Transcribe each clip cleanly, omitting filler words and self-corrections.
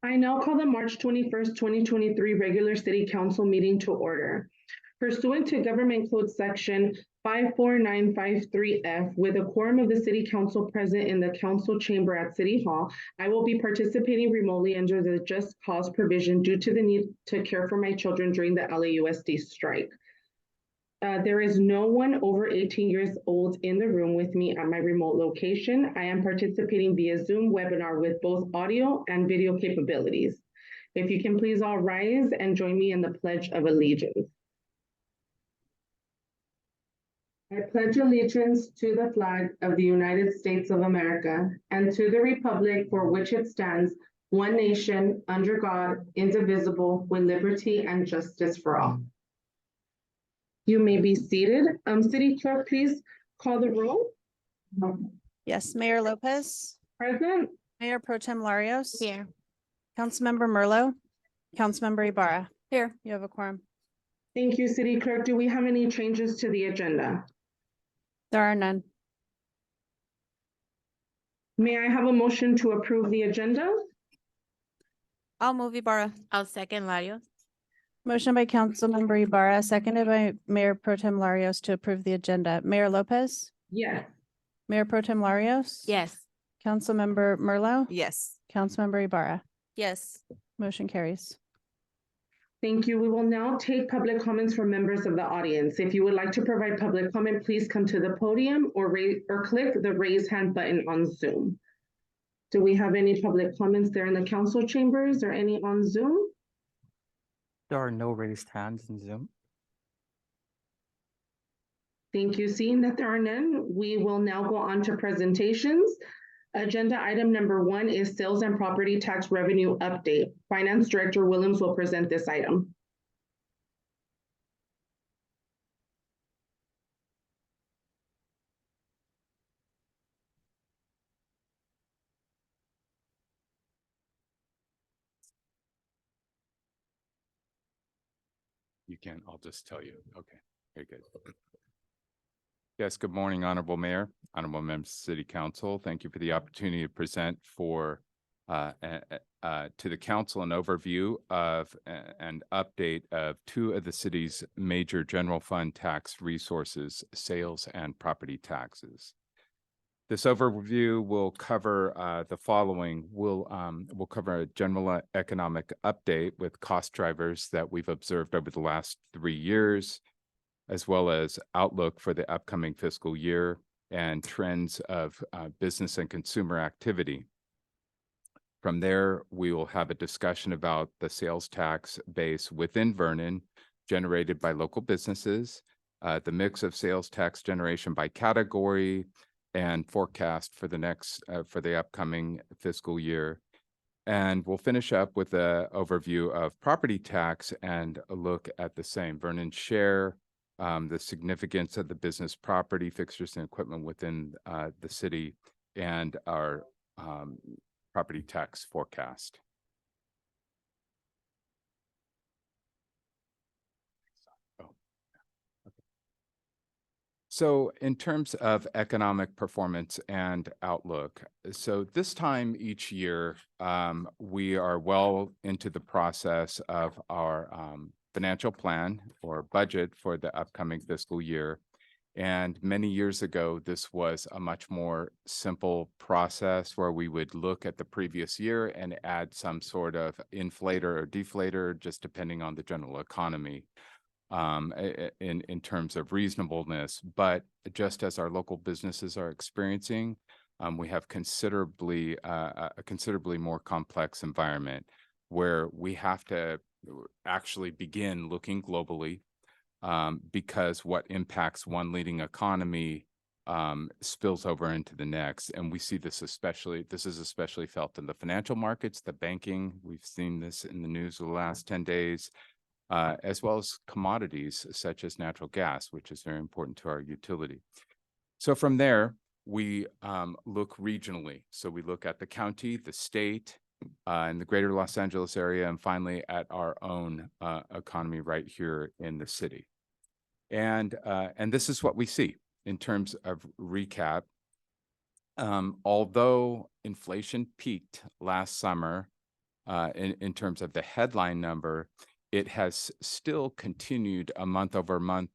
I now call the March 21st, 2023 regular city council meeting to order. Pursuant to Government Code Section 54953F, with a quorum of the city council present in the council chamber at City Hall, I will be participating remotely under the Just Cause provision due to the need to care for my children during the LAUSD strike. There is no one over 18 years old in the room with me at my remote location. I am participating via Zoom webinar with both audio and video capabilities. If you can please all rise and join me in the Pledge of Allegiance. I pledge allegiance to the flag of the United States of America and to the republic for which it stands, one nation, under God, indivisible, with liberty and justice for all. You may be seated. City Clerk, please call the roll. Yes, Mayor Lopez, Present. Mayor Pro Tem Larios. Here. Councilmember Merlo, Councilmember Ibarra. Here, you have a quorum. Thank you, City Clerk. Do we have any changes to the agenda? There are none. May I have a motion to approve the agenda? I'll move Ibarra. I'll second Larios. Motion by Councilmember Ibarra, seconded by Mayor Pro Tem Larios to approve the agenda. Mayor Lopez, Yes. Mayor Pro Tem Larios. Yes. Councilmember Merlo. Yes. Councilmember Ibarra. Yes. Motion carries. Thank you. We will now take public comments from members of the audience. If you would like to provide public comment, please come to the podium or click the raise hand button on Zoom. Do we have any public comments there in the council chambers or any on Zoom? There are no raised hands in Zoom. Thank you. Seeing that there are none, we will now go on to presentations. Agenda item number 1 is sales and property tax revenue update. Finance Director Williams will present this item. You can, I'll just tell you. Okay, very good. Yes, good morning, Honorable Mayor, Honorable Members of City Council. Thank you for the opportunity to present to the council an overview of and update of 2 of the city's major general fund tax resources, sales and property taxes. This overview will cover the following. We'll cover a general economic update with cost drivers that we've observed over the last 3 years, as well as outlook for the upcoming fiscal year and trends of business and consumer activity. From there, we will have a discussion about the sales tax base within Vernon generated by local businesses, the mix of sales tax generation by category, and forecast for the upcoming fiscal year. And we'll finish up with an overview of property tax and a look at the same Vernon's share, the significance of the business property, fixtures and equipment within the city, and our property tax forecast. So in terms of economic performance and outlook, so this time each year, we are well into the process of our financial plan or budget for the upcoming fiscal year. And many years ago, this was a much more simple process where we would look at the previous year and add some sort of inflator or deflator, just depending on the general economy. In terms of reasonableness, but just as our local businesses are experiencing, we have a considerably more complex environment where we have to actually begin looking globally, because what impacts one leading economy spills over into the next. And we see this is especially felt in the financial markets, the banking. We've seen this in the news the last 10 days. As well as commodities such as natural gas, which is very important to our utility. So from there, we look regionally. So we look at the county, the state, and the greater Los Angeles area, and finally at our own economy right here in the city. And this is what we see in terms of recap. Although inflation peaked last summer, in terms of the headline number, it has still continued a month over month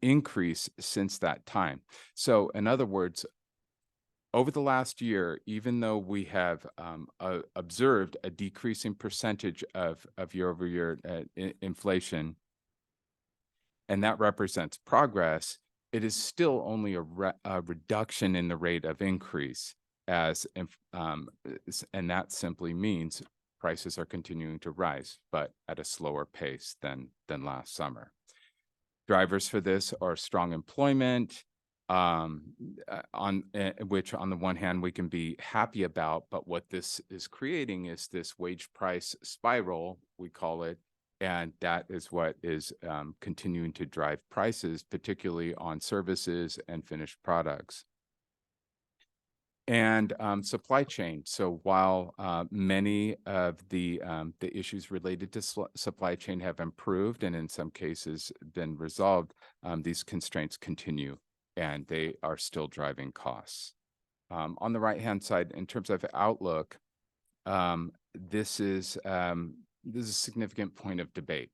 increase since that time. So in other words, over the last year, even though we have observed a decreasing percentage of year-over-year inflation, and that represents progress, it is still only a reduction in the rate of increase, and that simply means prices are continuing to rise, but at a slower pace than last summer. Drivers for this are strong employment, which on the one hand we can be happy about, but what this is creating is this wage price spiral, we call it, and that is what is continuing to drive prices, particularly on services and finished products. And supply chain. So while many of the issues related to supply chain have improved and in some cases been resolved, these constraints continue and they are still driving costs. On the right-hand side, in terms of outlook, this is a significant point of debate.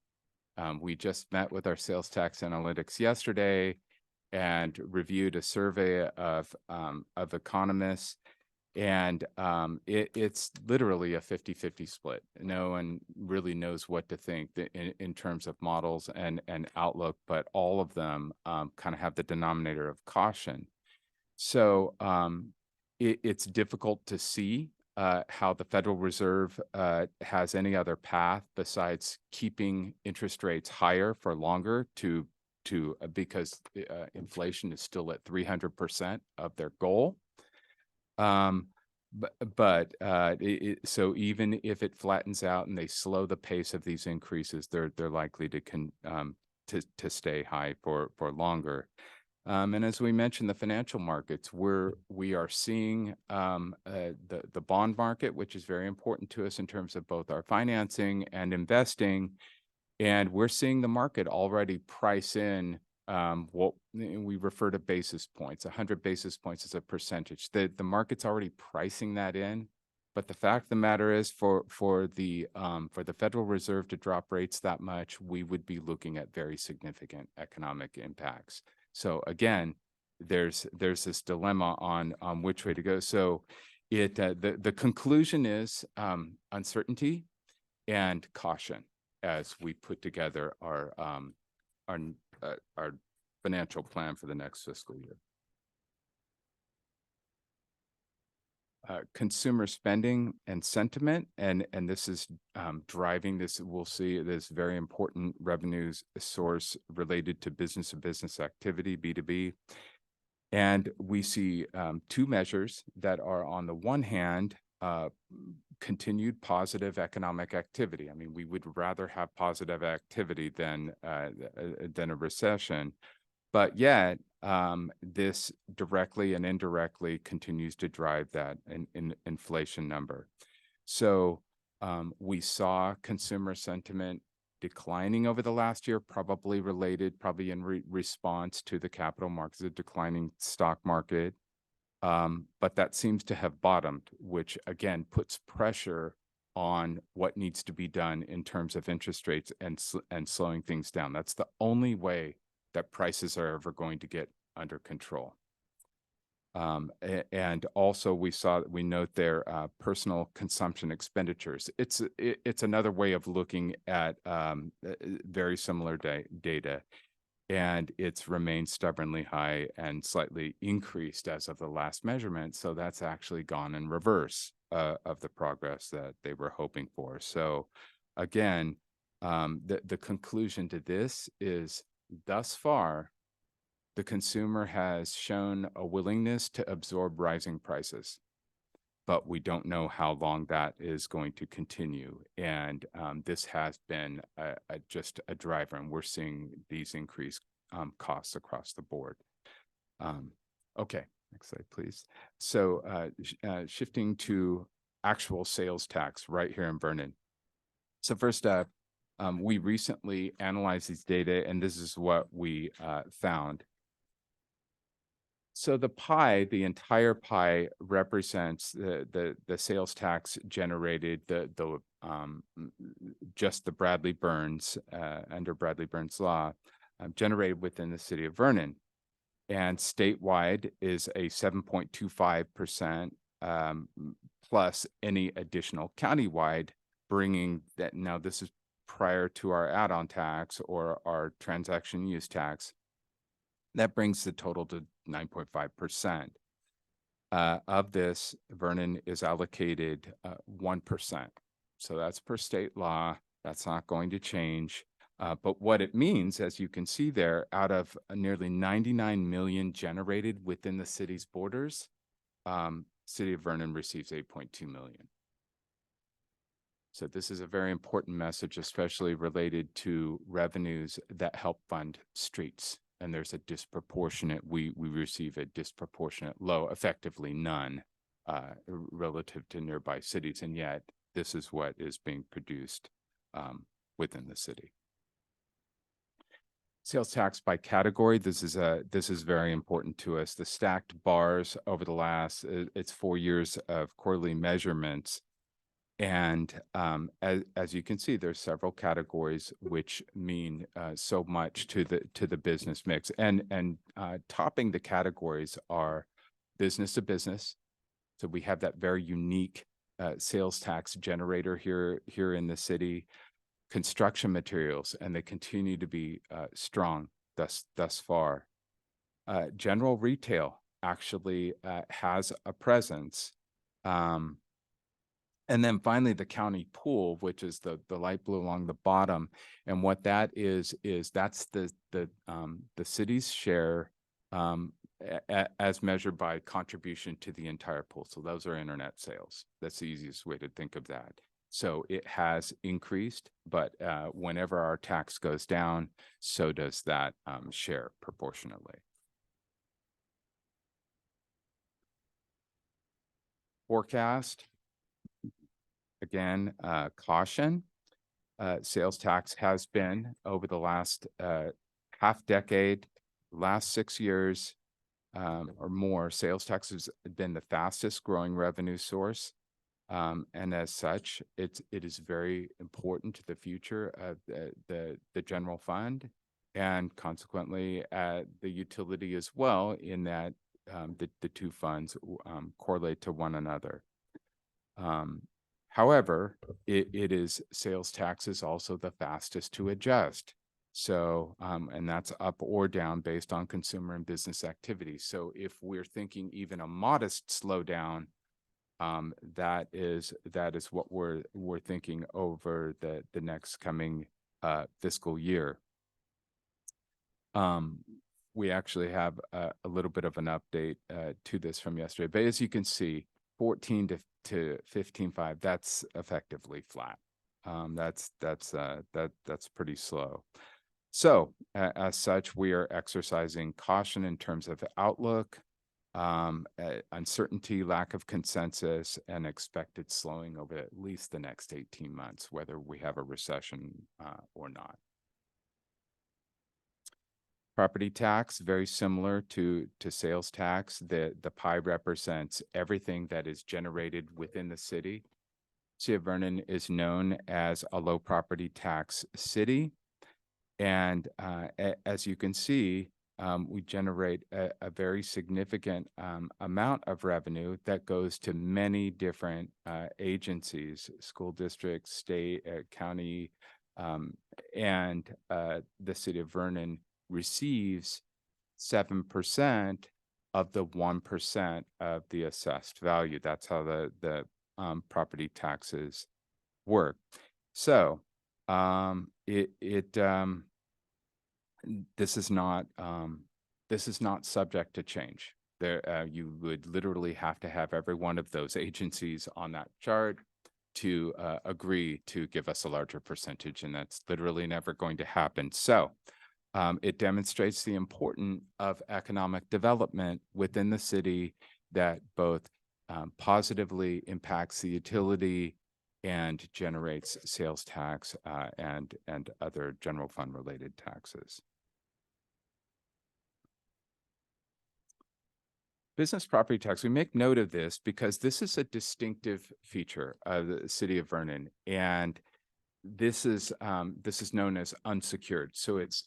We just met with our sales tax analytics yesterday and reviewed a survey of economists, and it's literally a 50-50 split. No one really knows what to think in terms of models and outlook, but all of them kind of have the denominator of caution. So it's difficult to see how the Federal Reserve has any other path besides keeping interest rates higher for longer because inflation is still at 300% of their goal. So even if it flattens out and they slow the pace of these increases, they're likely to stay high for longer. And as we mentioned, the financial markets, we are seeing the bond market, which is very important to us in terms of both our financing and investing. And we're seeing the market already price in what we refer to basis points. 100 basis points is a percentage. The market's already pricing that in. But the fact of the matter is, for the Federal Reserve to drop rates that much, we would be looking at very significant economic impacts. So again, there's this dilemma on which way to go. So the conclusion is uncertainty and caution as we put together our financial plan for the next fiscal year. Consumer spending and sentiment, and this is driving this. We'll see this very important revenues source related to business-to-business activity, B2B. And we see two measures that are, on the one hand, continued positive economic activity. I mean, we would rather have positive activity than a recession, but yet this directly and indirectly continues to drive that inflation number. So we saw consumer sentiment declining over the last year, probably in response to the capital markets, the declining stock market. But that seems to have bottomed, which again puts pressure on what needs to be done in terms of interest rates and slowing things down. That's the only way that prices are ever going to get under control. And also we note there personal consumption expenditures. It's another way of looking at very similar data. And it's remained stubbornly high and slightly increased as of the last measurement. So that's actually gone in reverse of the progress that they were hoping for. So again, the conclusion to this is, thus far, the consumer has shown a willingness to absorb rising prices, but we don't know how long that is going to continue. And this has been just a driver, and we're seeing these increased costs across the board. Okay, next slide, please. So shifting to actual sales tax right here in Vernon. So first up, we recently analyzed these data, and this is what we found. So the pie, the entire pie represents the sales tax generated, just the Bradley Burns, under Bradley Burns law, generated within the city of Vernon. And statewide is a 7.25%, plus any additional countywide, bringing that, now this is prior to our add-on tax or our transaction use tax. That brings the total to 9.5%. Of this, Vernon is allocated 1%. So that's per state law. That's not going to change. But what it means, as you can see there, out of nearly 99 million generated within the city's borders, City of Vernon receives 8.2 million. So this is a very important message, especially related to revenues that help fund streets. And there's a disproportionate, we receive a disproportionate low, effectively none, relative to nearby cities. And yet this is what is being produced within the city. Sales tax by category. This is very important to us. The stacked bars over the last, it's 4 years of quarterly measurements. And as you can see, there's several categories which mean so much to the business mix. And topping the categories are business to business. So we have that very unique sales tax generator here in the city. Construction materials, and they continue to be strong thus far. General retail actually has a presence. And then finally, the county pool, which is the light blue along the bottom. And what that is that's the city's share as measured by contribution to the entire pool. So those are internet sales. That's the easiest way to think of that. So it has increased, but whenever our tax goes down, so does that share proportionately. Forecast. Again, caution. Sales tax has been over the last half decade, last 6 years or more, sales tax has been the fastest growing revenue source. And as such, it is very important to the future of the general fund and consequently the utility as well, in that the two funds correlate to one another. However, it is sales tax is also the fastest to adjust. So, and that's up or down based on consumer and business activity. So if we're thinking even a modest slowdown, that is what we're thinking over the next coming fiscal year. We actually have a little bit of an update to this from yesterday, but as you can see, 14 to 15.5, that's effectively flat. That's pretty slow. So as such, we are exercising caution in terms of outlook, uncertainty, lack of consensus, and expected slowing over at least the next 18 months, whether we have a recession or not. Property tax, very similar to sales tax. The pie represents everything that is generated within the city. City of Vernon is known as a low property tax city. And as you can see, we generate a very significant amount of revenue that goes to many different agencies, school districts, state, county, and the City of Vernon receives 7% of the 1% of the assessed value. That's how the property taxes work. So this is not subject to change. There, you would literally have to have every one of those agencies on that chart to agree to give us a larger percentage, and that's literally never going to happen. So it demonstrates the importance of economic development within the city that both positively impacts the utility and generates sales tax and other general fund related taxes. business property tax, we make note of this because this is a distinctive feature of the city of Vernon. And this is known as unsecured. So it's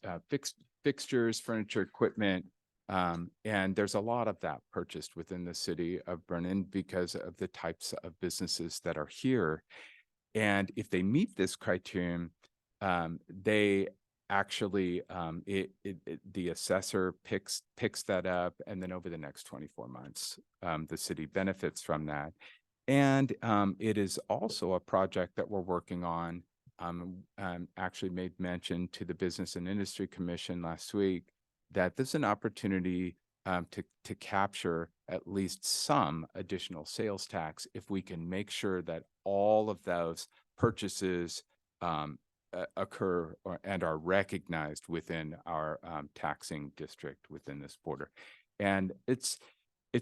fixtures, furniture, equipment. And there's a lot of that purchased within the city of Vernon because of the types of businesses that are here. And if they meet this criterion, they actually, the assessor picks that up, and then over the next 24 months, the city benefits from that. And it is also a project that we're working on. Actually made mention to the Business and Industry Commission last week that this is an opportunity to capture at least some additional sales tax if we can make sure that all of those purchases occur and are recognized within our taxing district within this border. And it's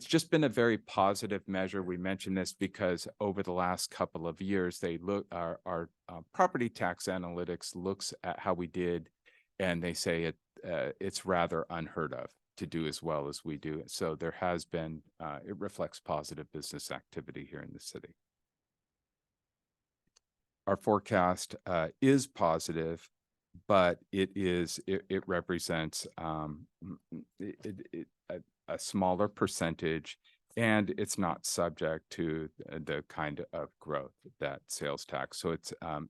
just been a very positive measure. We mention this because over the last couple of years, our property tax analytics looks at how we did, and they say it's rather unheard of to do as well as we do. So there has been, it reflects positive business activity here in the city. Our forecast is positive, but it represents a smaller percentage, and it's not subject to the kind of growth that sales tax. So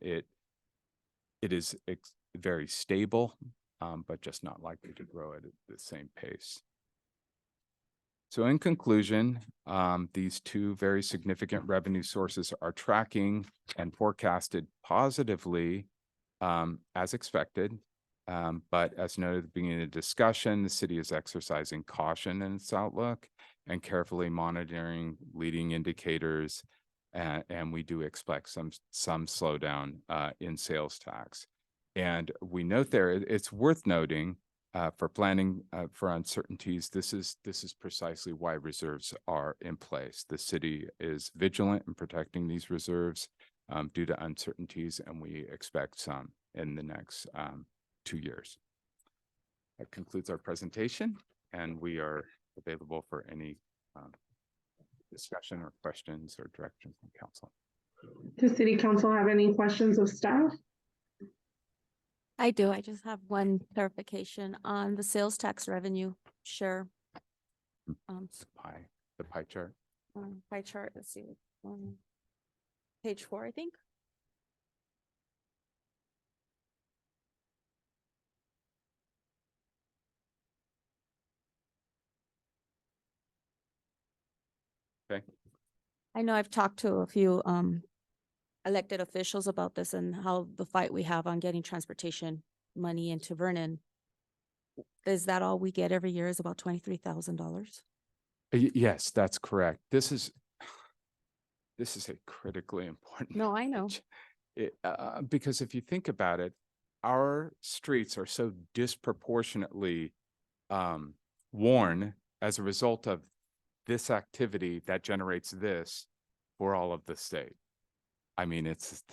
it is very stable, but just not likely to grow at the same pace. So in conclusion, these two very significant revenue sources are tracking and forecasted positively as expected. But as noted at the beginning of the discussion, the city is exercising caution in its outlook and carefully monitoring leading indicators. And we do expect some slowdown in sales tax. And we note there, it's worth noting for planning for uncertainties, this is precisely why reserves are in place. The city is vigilant in protecting these reserves due to uncertainties, and we expect some in the next 2 years. That concludes our presentation, and we are available for any discussion or questions or direction from council. Does City Council have any questions of staff? I do. I just have one clarification on the sales tax revenue share. The pie chart. Pie chart, let's see. Page 4, I think. Okay. I know I've talked to a few elected officials about this and how the fight we have on getting transportation money into Vernon. Is that all we get every year is about $23,000? Yes, that's correct. This is a critically important. No, I know. Because if you think about it, our streets are so disproportionately worn as a result of this activity that generates this for all of the state. I mean, it's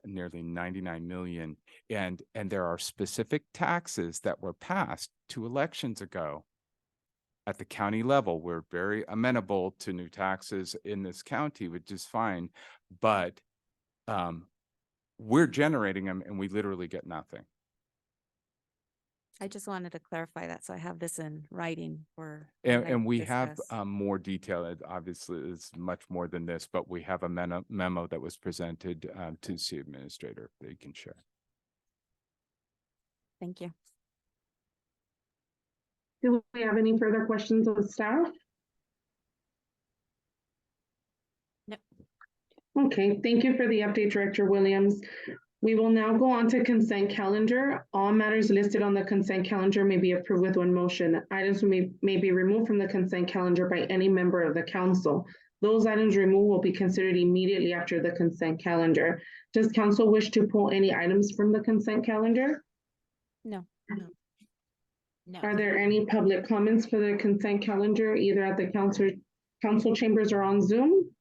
nearly 99 million. And there are specific taxes that were passed 2 elections ago at the county level. We're very amenable to new taxes in this county, which is fine. But we're generating them and we literally get nothing. I just wanted to clarify that, so I have this in writing for. And we have more detail. It obviously is much more than this, but we have a memo that was presented to the city administrator that you can share. Thank you. Do we have any further questions of staff? No. Okay, thank you for the update, Director Williams. We will now go on to consent calendar. All matters listed on the consent calendar may be approved with one motion. Items may be removed from the consent calendar by any member of the council. Those items removed will be considered immediately after the consent calendar. Does council wish to pull any items from the consent calendar? No. No. Are there any public comments for the consent calendar, either at the council chambers or on Zoom?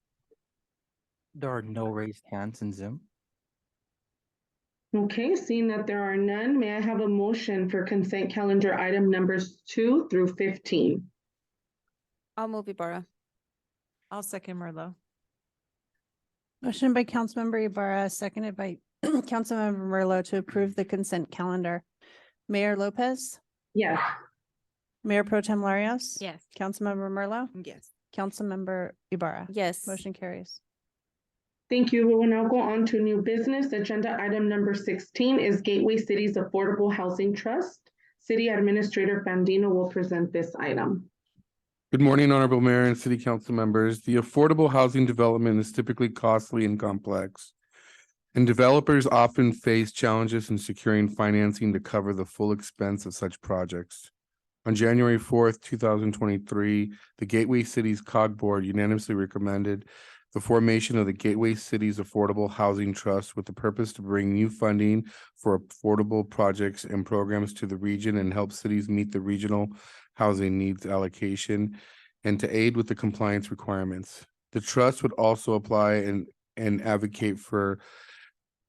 There are no raised hands in Zoom. Okay, seeing that there are none, may I have a motion for consent calendar item numbers 2 through 15? I'll move Ibarra. I'll second Merlot. Motion by Councilmember Ibarra, seconded by Councilmember Merlot to approve the consent calendar. Mayor Lopez, Yes. Mayor Pro Tem Larios. Yes. Councilmember Merlot, Yes. Councilmember Ibarra. Yes. Motion carries. Thank you. We will now go on to new business. Agenda item number 16 is Gateway Cities Affordable Housing Trust. City Administrator Bandino will present this item. Good morning, Honorable Mayor and City Council members. The affordable housing development is typically costly and complex, and developers often face challenges in securing financing to cover the full expense of such projects. On January 4th, 2023, the Gateway Cities COG Board unanimously recommended the formation of the Gateway Cities Affordable Housing Trust with the purpose to bring new funding for affordable projects and programs to the region and help cities meet the regional housing needs allocation and to aid with the compliance requirements. The trust would also apply and advocate for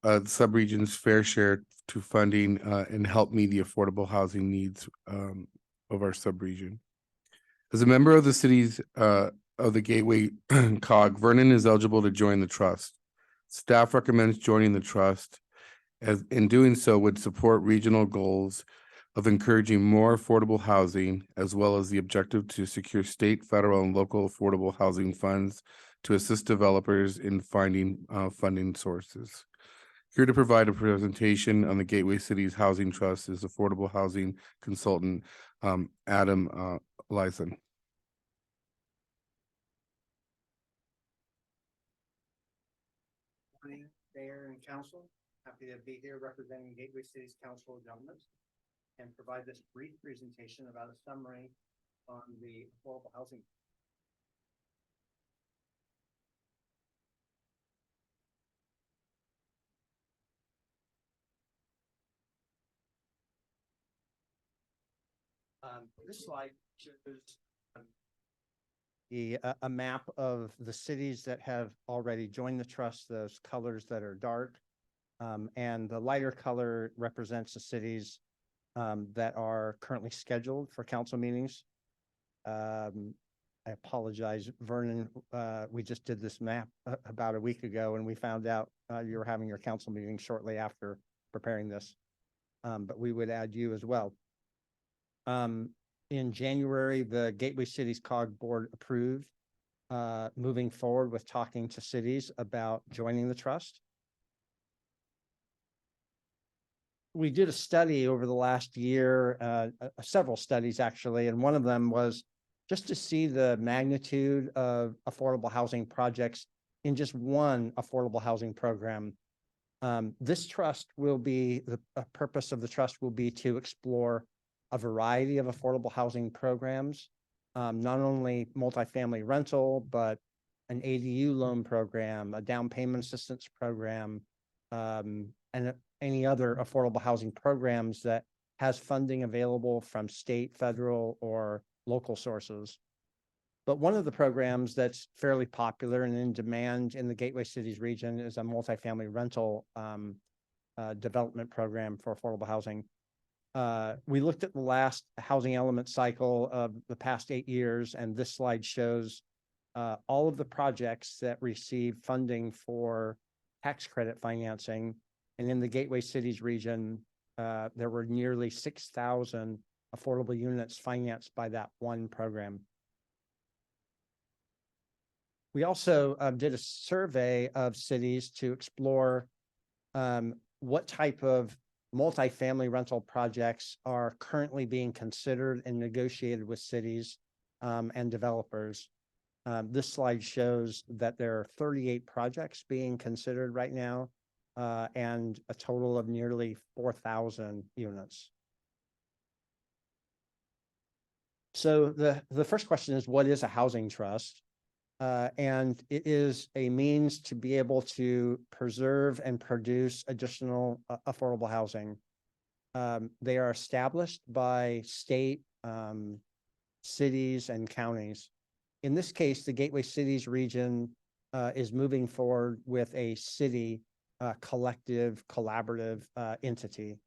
the subregion's fair share to funding and help meet the affordable housing needs of our subregion. As a member of the city's of the Gateway COG, Vernon is eligible to join the trust. Staff recommends joining the trust, as in doing so would support regional goals of encouraging more affordable housing, as well as the objective to secure state, federal, and local affordable housing funds to assist developers in finding funding sources. Here to provide a presentation on the Gateway Cities Housing Trust is affordable housing consultant Adam Lyson. Morning, Mayor and Council. Happy to be here representing Gateway Cities Council of Governments and provide this brief presentation about a summary on the affordable housing. This slide shows a map of the cities that have already joined the trust, those colors that are dark. And the lighter color represents the cities that are currently scheduled for council meetings. I apologize, Vernon, we just did this map about a week ago and we found out you were having your council meeting shortly after preparing this. But we would add you as well. In January, the Gateway Cities COG Board approved moving forward with talking to cities about joining the trust. We did a study over the last year, several studies actually, and one of them was just to see the magnitude of affordable housing projects in just one affordable housing program. This trust will be, the purpose of the trust will be to explore a variety of affordable housing programs, not only multifamily rental, but an ADU loan program, a down payment assistance program, and any other affordable housing programs that has funding available from state, federal, or local sources. But one of the programs that's fairly popular and in demand in the Gateway Cities region is a multifamily rental development program for affordable housing. We looked at the last housing element cycle of the past 8 years, and this slide shows all of the projects that receive funding for tax credit financing. And in the Gateway Cities region, there were nearly 6,000 affordable units financed by that one program. We also did a survey of cities to explore what type of multifamily rental projects are currently being considered and negotiated with cities and developers. This slide shows that there are 38 projects being considered right now and a total of nearly 4,000 units. So the first question is, what is a housing trust? And it is a means to be able to preserve and produce additional affordable housing. They are established by state, cities, and counties. In this case, the Gateway Cities region is moving forward with a city collective, collaborative entity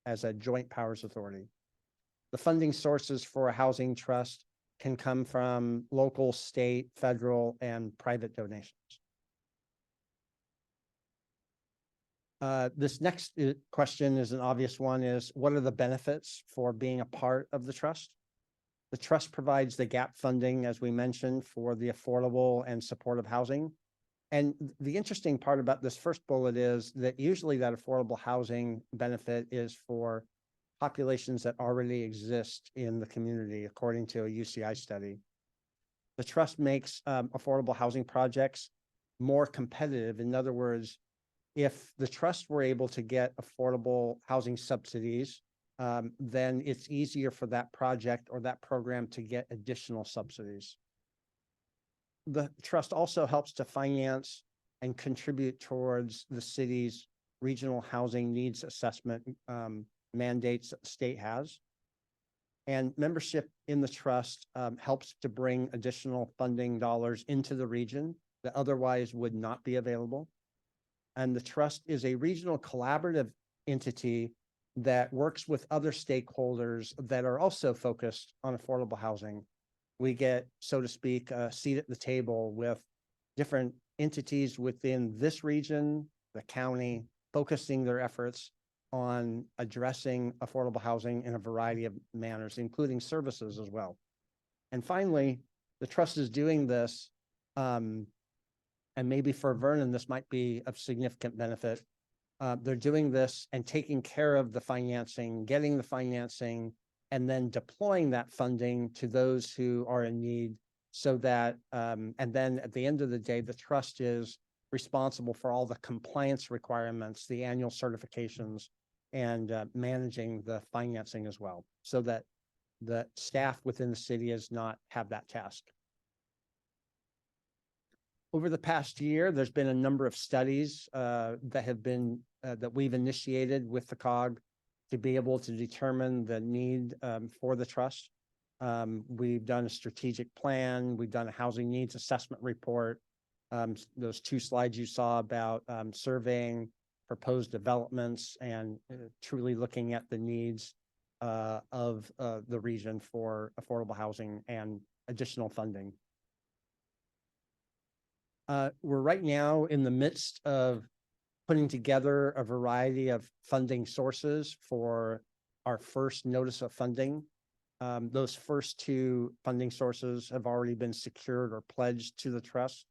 as a joint powers authority. The funding sources for a housing trust can come from local, state, federal, and private donations. This next question is an obvious one, is what are the benefits for being a part of the trust? The trust provides the gap funding, as we mentioned, for the affordable and supportive housing. And the interesting part about this first bullet is that usually that affordable housing benefit is for populations that already exist in the community, according to a UCI study. The trust makes affordable housing projects more competitive. In other words, if the trust were able to get affordable housing subsidies, then it's easier for that project or that program to get additional subsidies. The trust also helps to finance and contribute towards the city's regional housing needs assessment mandates that the state has. And membership in the trust helps to bring additional funding dollars into the region that otherwise would not be available. And the trust is a regional collaborative entity that works with other stakeholders that are also focused on affordable housing. We get, so to speak, a seat at the table with different entities within this region, the county, focusing their efforts on addressing affordable housing in a variety of manners, including services as well. And finally, the trust is doing this, and maybe for Vernon, this might be of significant benefit. They're doing this and taking care of the financing, getting the financing, and then deploying that funding to those who are in need, so that, and then at the end of the day, the trust is responsible for all the compliance requirements, the annual certifications, and managing the financing as well, so that the staff within the city does not have that task. Over the past year, there's been a number of studies that have been that we've initiated with the COG to be able to determine the need for the trust. We've done a strategic plan. We've done a housing needs assessment report. Those two slides you saw about surveying proposed developments and truly looking at the needs of the region for affordable housing and additional funding. We're right now in the midst of putting together a variety of funding sources for our first notice of funding. Those first two funding sources have already been secured or pledged to the trust.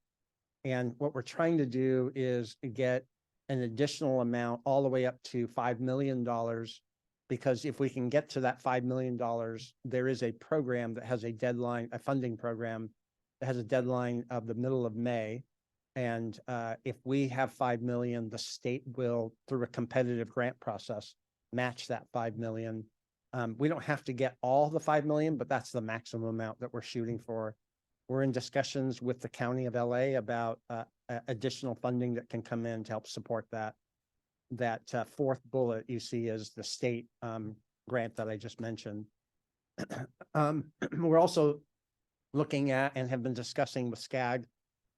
And what we're trying to do is get an additional amount all the way up to $5 million, because if we can get to that $5 million, there is a program that has a deadline, a funding program that has a deadline of the middle of May. And if we have 5 million, the state will, through a competitive grant process, match that 5 million. We don't have to get all the 5 million, but that's the maximum amount that we're shooting for. We're in discussions with the County of LA about additional funding that can come in to help support that. That fourth bullet you see is the state grant that I just mentioned. We're also looking at and have been discussing with SCAG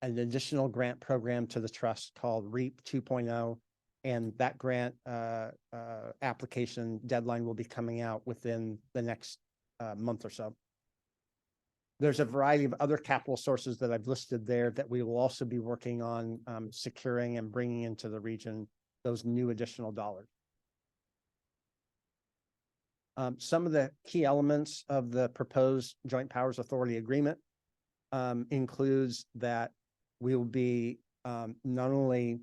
an additional grant program to the trust called REAP 2.0. And that grant application deadline will be coming out within the next month or so. There's a variety of other capital sources that I've listed there that we will also be working on securing and bringing into the region those new additional dollars. Some of the key elements of the proposed Joint Powers Authority Agreement includes that we will be not only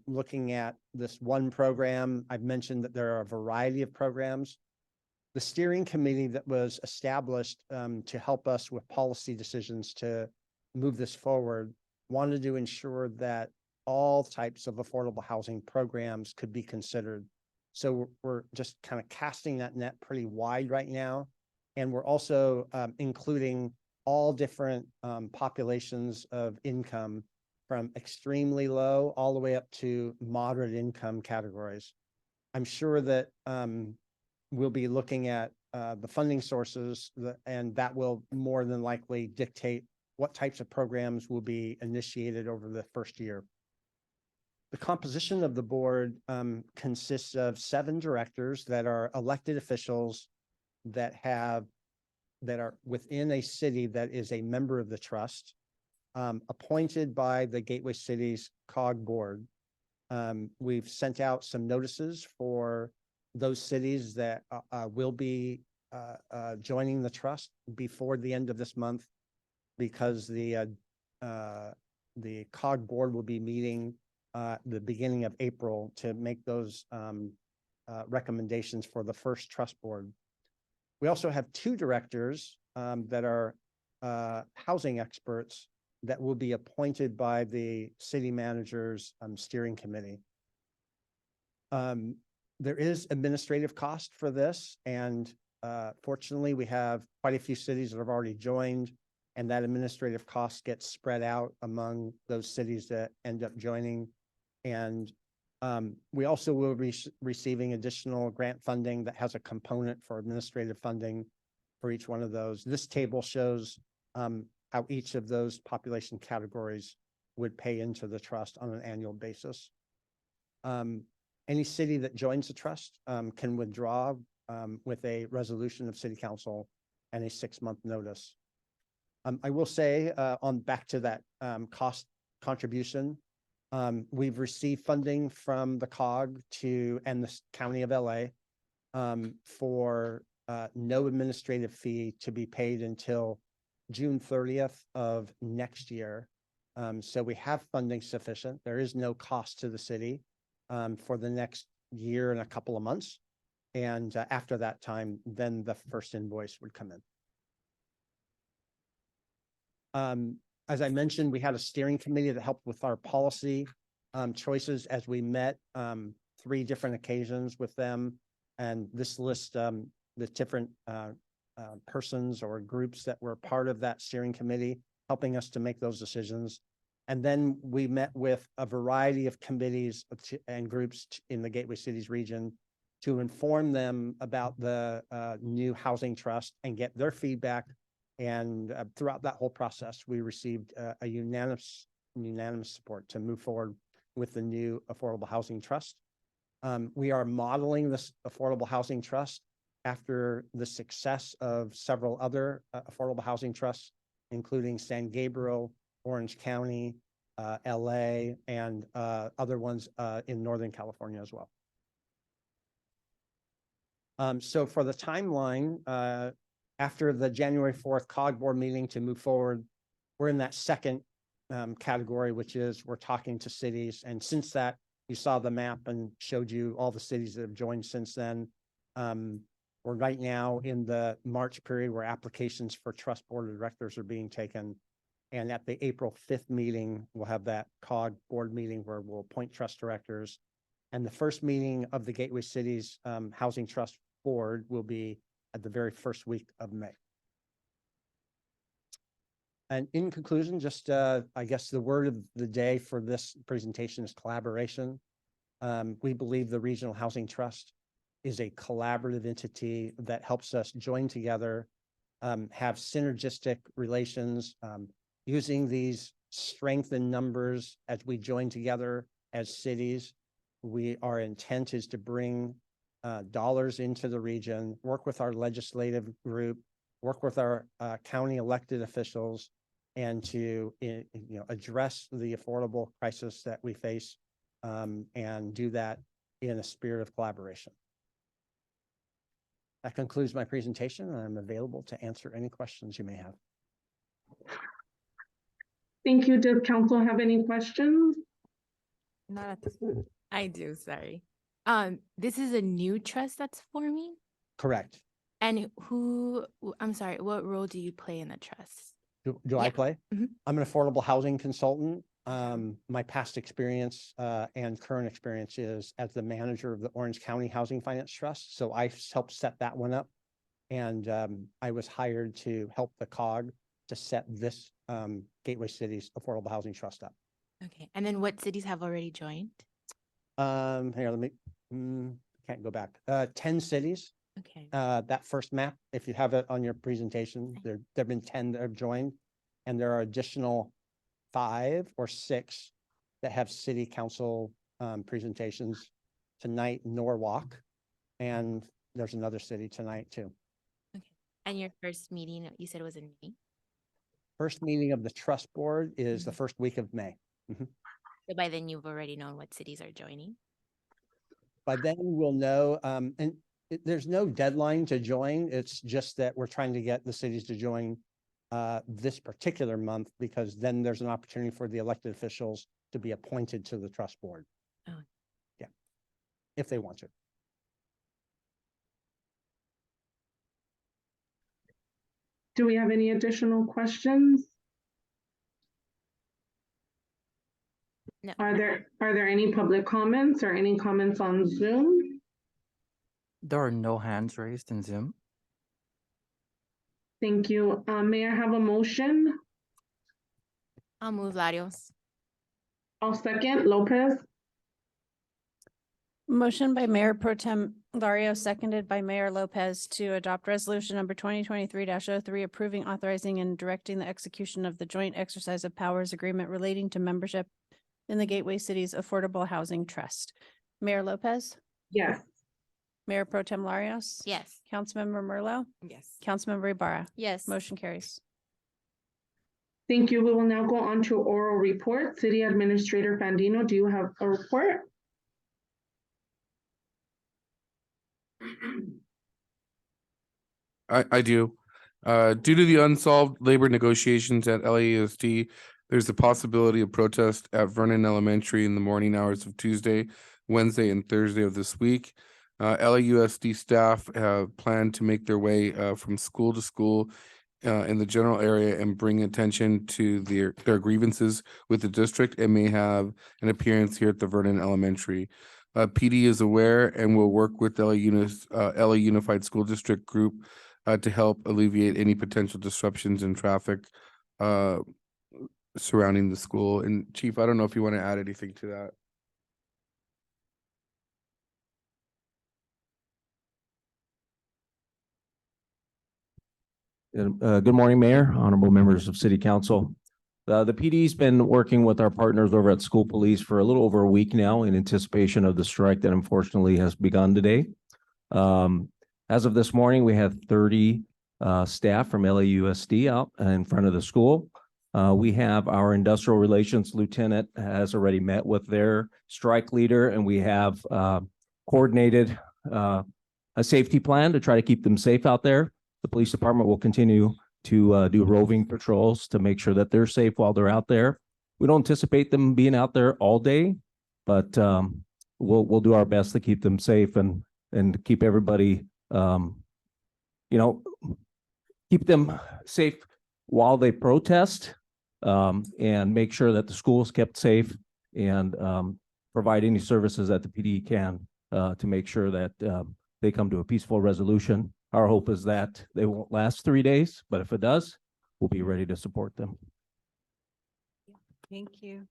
looking at this one program. I've mentioned that there are a variety of programs. The steering committee that was established to help us with policy decisions to move this forward wanted to ensure that all types of affordable housing programs could be considered. So we're just kind of casting that net pretty wide right now. And we're also including all different populations of income, from extremely low all the way up to moderate income categories. I'm sure that we'll be looking at the funding sources, and that will more than likely dictate what types of programs will be initiated over the first year. The composition of the board consists of 7 directors that are elected officials that have that are within a city that is a member of the trust, appointed by the Gateway Cities COG board. We've sent out some notices for those cities that will be joining the trust before the end of this month, because the COG board will be meeting the beginning of April to make those recommendations for the first trust board. We also have two directors that are housing experts that will be appointed by the city manager's steering committee. There is administrative cost for this, and fortunately, we have quite a few cities that have already joined, and that administrative cost gets spread out among those cities that end up joining. And we also will be receiving additional grant funding that has a component for administrative funding for each one of those. This table shows how each of those population categories would pay into the trust on an annual basis. Any city that joins the trust can withdraw with a resolution of city council and a 6-month notice. I will say on back to that cost contribution, we've received funding from the COG and the county of LA for no administrative fee to be paid until June 30th of next year. So we have funding sufficient. There is no cost to the city for the next year and a couple of months. And after that time, then the first invoice would come in. As I mentioned, we had a steering committee that helped with our policy choices as we met 3 different occasions with them. And this lists the different persons or groups that were part of that steering committee, helping us to make those decisions. And then we met with a variety of committees and groups in the Gateway Cities region to inform them about the new housing trust and get their feedback. And throughout that whole process, we received a unanimous support to move forward with the new Affordable Housing Trust. We are modeling this Affordable Housing Trust after the success of several other affordable housing trusts, including San Gabriel, Orange County, LA, and other ones in Northern California as well. So for the timeline, after the January 4th COG board meeting to move forward, we're in that second category, which is we're talking to cities. And since that, you saw the map and showed you all the cities that have joined since then. We're right now in the March period where applications for trust board of directors are being taken. And at the April 5th meeting, we'll have that COG board meeting where we'll appoint trust directors. And the first meeting of the Gateway Cities Housing Trust Board will be at the very first week of May. And in conclusion, just I guess the word of the day for this presentation is collaboration. We believe the Regional Housing Trust is a collaborative entity that helps us join together, have synergistic relations, using these strength in numbers as we join together as cities. Our intent is to bring dollars into the region, work with our legislative group, work with our county elected officials, and to address the affordable crisis that we face, and do that in a spirit of collaboration. That concludes my presentation. I'm available to answer any questions you may have. Thank you. Does council have any questions? Not at this point. I do, sorry. This is a new trust that's forming? Correct. And I'm sorry, what role do you play in the trust? Do I Yeah. play? Mhm. I'm an affordable housing consultant. My past experience and current experience is as the manager of the Orange County Housing Finance Trust. So I helped set that one up. And I was hired to help the COG to set this Gateway Cities Affordable Housing Trust up. Okay, and then what cities have already joined? Here, let me, can't go back. 10 cities. Okay, That first map, if you have it on your presentation, there have been 10 that have joined, and there are additional 5 or 6 that have city council presentations tonight, Norwalk, and there's another city tonight too. And your first meeting, you said it was in May? First meeting of the trust board is the first week of May. So by then you've already known what cities are joining? By then we'll know, and there's no deadline to join. It's just that we're trying to get the cities to join this particular month, because then there's an opportunity for the elected officials to be appointed to the trust board. Oh. Yeah, if they want to. Do we have any additional questions? No. Are there any public comments or any comments on Zoom? There are no hands raised in Zoom. Thank you. May I have a motion? I'll move Larios. I'll second. Lopez? Motion by Mayor Pro Tem Lario, seconded by Mayor Lopez to adopt resolution number 2023-03, approving, authorizing, and directing the execution of the joint exercise of powers agreement relating to membership in the Gateway Cities Affordable Housing Trust. Mayor Lopez, Yes. Mayor Pro Tem Larios. Yes. Councilmember Merlo, Yes. Councilmember Ibarra. Yes. Motion carries. Thank you. We will now go on to oral report. City Administrator Fandino, do you have a report? I do. Due to the unsolved labor negotiations at LAUSD, there's the possibility of protest at Vernon Elementary in the morning hours of Tuesday, Wednesday, and Thursday of this week. LAUSD staff have planned to make their way from school to school in the general area and bring attention to their grievances with the district, and may have an appearance here at the Vernon Elementary. PD is aware and will work with LA Unified School District Group to help alleviate any potential disruptions in traffic surrounding the school. And Chief, I don't know if you want to add anything to that. Good morning, Mayor, honorable members of City Council. The PD's been working with our partners over at School Police for a little over a week now in anticipation of the strike that unfortunately has begun today. As of this morning, we have 30 staff from LAUSD out in front of the school. We have our industrial relations lieutenant has already met with their strike leader, and we have coordinated a safety plan to try to keep them safe out there. The police department will continue to do roving patrols to make sure that they're safe while they're out there. We don't anticipate them being out there all day, but we'll do our best to keep them safe and keep everybody, keep them safe while they protest, and make sure that the school is kept safe, and provide any services that the PD can to make sure that they come to a peaceful resolution. Our hope is that they won't last 3 days, but if it does, we'll be ready to support them. Thank you.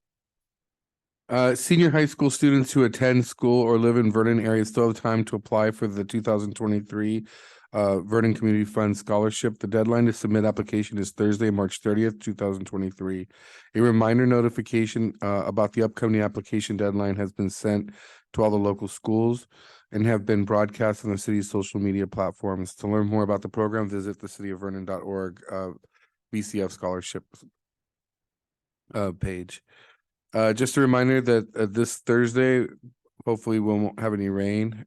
Senior high school students who attend school or live in Vernon area still have time to apply for the 2023 Vernon Community Fund Scholarship. The deadline to submit application is Thursday, March 30th, 2023. A reminder notification about the upcoming application deadline has been sent to all the local schools and have been broadcast on the city's social media platforms. To learn more about the program, visit the cityofvernon.org VCF scholarship page. Just a reminder that this Thursday, hopefully we won't have any rain.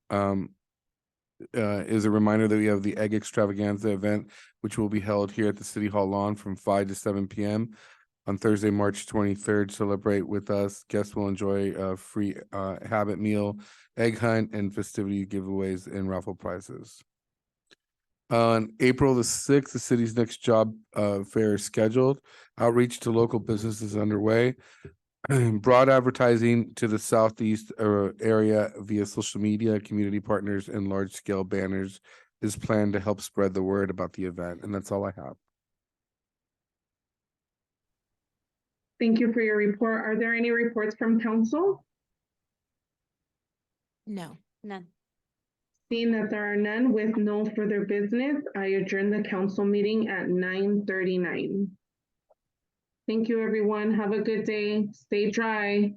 Is a reminder that we have the Egg Extravaganza event, which will be held here at the City Hall lawn from 5 to 7 p.m. on Thursday, March 23rd. Celebrate with us. Guests will enjoy a free habit meal, egg hunt, and festivity giveaways and raffle prizes. On April the 6th, the city's next job fair is scheduled. Outreach to local businesses underway. Broad advertising to the southeast area via social media, community partners, and large-scale banners is planned to help spread the word about the event. And that's all I have. Thank you for your report. Are there any reports from council? No. None. Seeing that there are none, with no further business, I adjourn the council meeting at 9:39. Thank you, everyone. Have a good day. Stay dry.